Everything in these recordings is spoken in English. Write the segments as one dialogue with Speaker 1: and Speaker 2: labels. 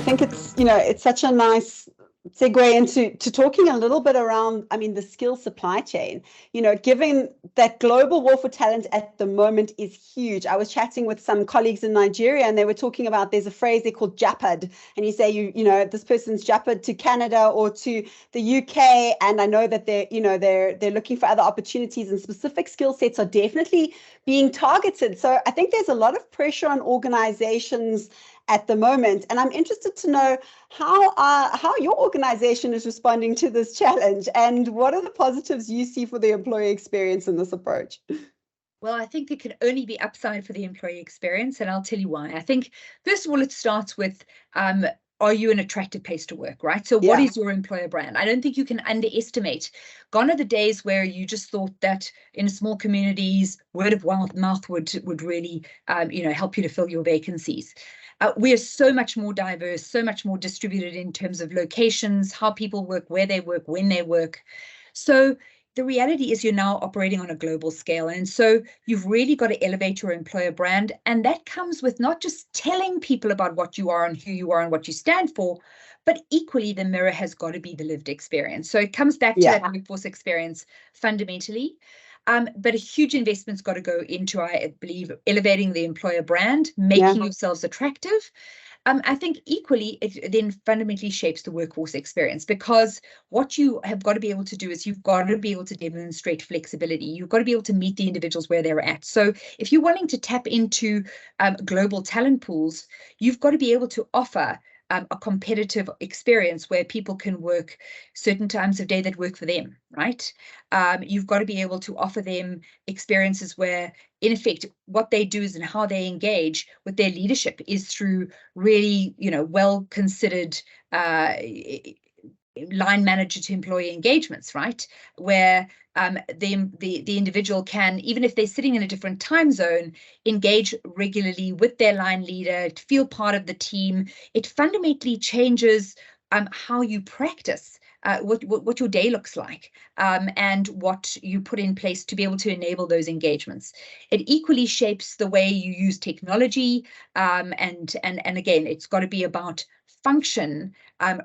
Speaker 1: I think it's such a nice segue into talking a little bit around, the skill supply chain. Given that global war for talent at the moment is huge. I was chatting with some colleagues in Nigeria, and they were talking about, there's a phrase they call japad, and you say this person's japad to Canada or to the UK, and I know that they're looking for other opportunities, and specific skill sets are definitely being targeted. So I think there's a lot of pressure on organizations at the moment. And I'm interested to know how your organization is responding to this challenge, and what are the positives you see for the employee experience in this approach?
Speaker 2: Well, I think there can only be upside for the employee experience, and I'll tell you why. I think, first of all, it starts with, are you an attractive place to work, right? So what is your employer brand? I don't think you can underestimate. Gone are the days where you just thought that in small communities, word of mouth would really, help you to fill your vacancies. We are so much more diverse, so much more distributed in terms of locations, how people work, where they work, when they work. So the reality is you're now operating on a global scale. And so you've really got to elevate your employer brand. And that comes with not just telling people about what you are and who you are and what you stand for, but equally the mirror has got to be the lived experience. So it comes back to that workforce experience fundamentally. But a huge investment's got to go into, I believe, elevating the employer brand, making yourselves attractive. I think equally, it then fundamentally shapes the workforce experience, because what you have got to be able to do is you've got to be able to demonstrate flexibility. You've got to be able to meet the individuals where they're at. So if you're wanting to tap into global talent pools, you've got to be able to offer a competitive experience where people can work certain times of day that work for them, right? You've got to be able to offer them experiences where, in effect, what they do is and how they engage with their leadership is through really, well-considered line manager to employee engagements, right? Where the individual can, even if they're sitting in a different time zone, engage regularly with their line leader, feel part of the team. It fundamentally changes how you practice what your day looks like, and what you put in place to be able to enable those engagements. It equally shapes the way you use technology, and again, it's got to be about function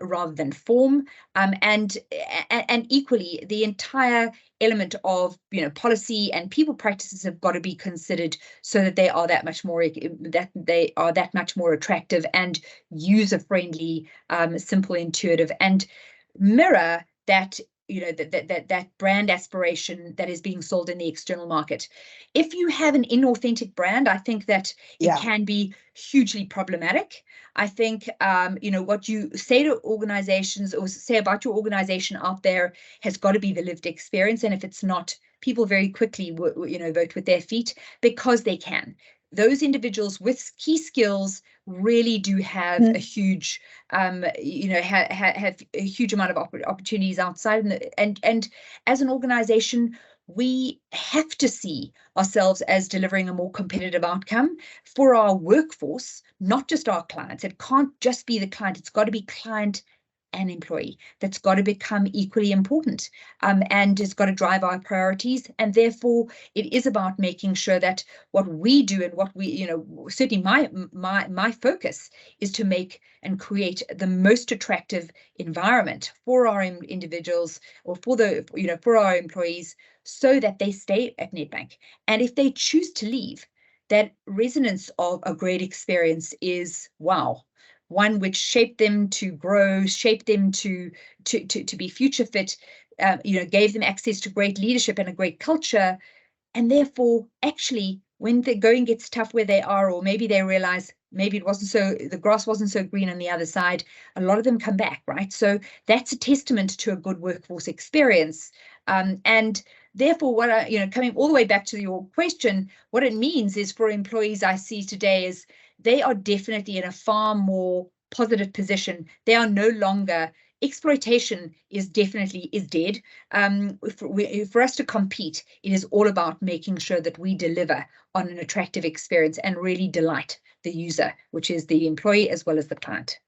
Speaker 2: rather than form, and equally the entire element of policy and people practices have got to be considered so that they are that much more attractive and user friendly, simple, intuitive, and mirror that that brand aspiration that is being sold in the external market. If you have an inauthentic brand, I think that it can be hugely problematic. I think what you say to organizations or say about your organization out there has got to be the lived experience, and if it's not, people very quickly vote with their feet, because they can. Those individuals with key skills really do have a huge, have a huge amount of opportunities outside. And as an organization, we have to see ourselves as delivering a more competitive outcome for our workforce, not just our clients. It can't just be the client. It's got to be client and employee. That's got to become equally important, and it's got to drive our priorities. And therefore, it is about making sure that what we do and what we, certainly my focus is to make and create the most attractive environment for our individuals, or for for our employees, so that they stay at Nedbank. And if they choose to leave, that resonance of a great experience is one which shaped them to grow, shaped them to be future fit, gave them access to great leadership and a great culture. And therefore, actually, when the going gets tough where they are, or maybe they realize maybe the grass wasn't so green on the other side, a lot of them come back, right? So that's a testament to a good workforce experience. And therefore, coming all the way back to your question, what it means is for employees I see today is they are definitely in a far more positive position. They are no longer, exploitation is dead. For us to compete, it is all about making sure that we deliver on an attractive experience and really delight the user, which is the employee as well as the client.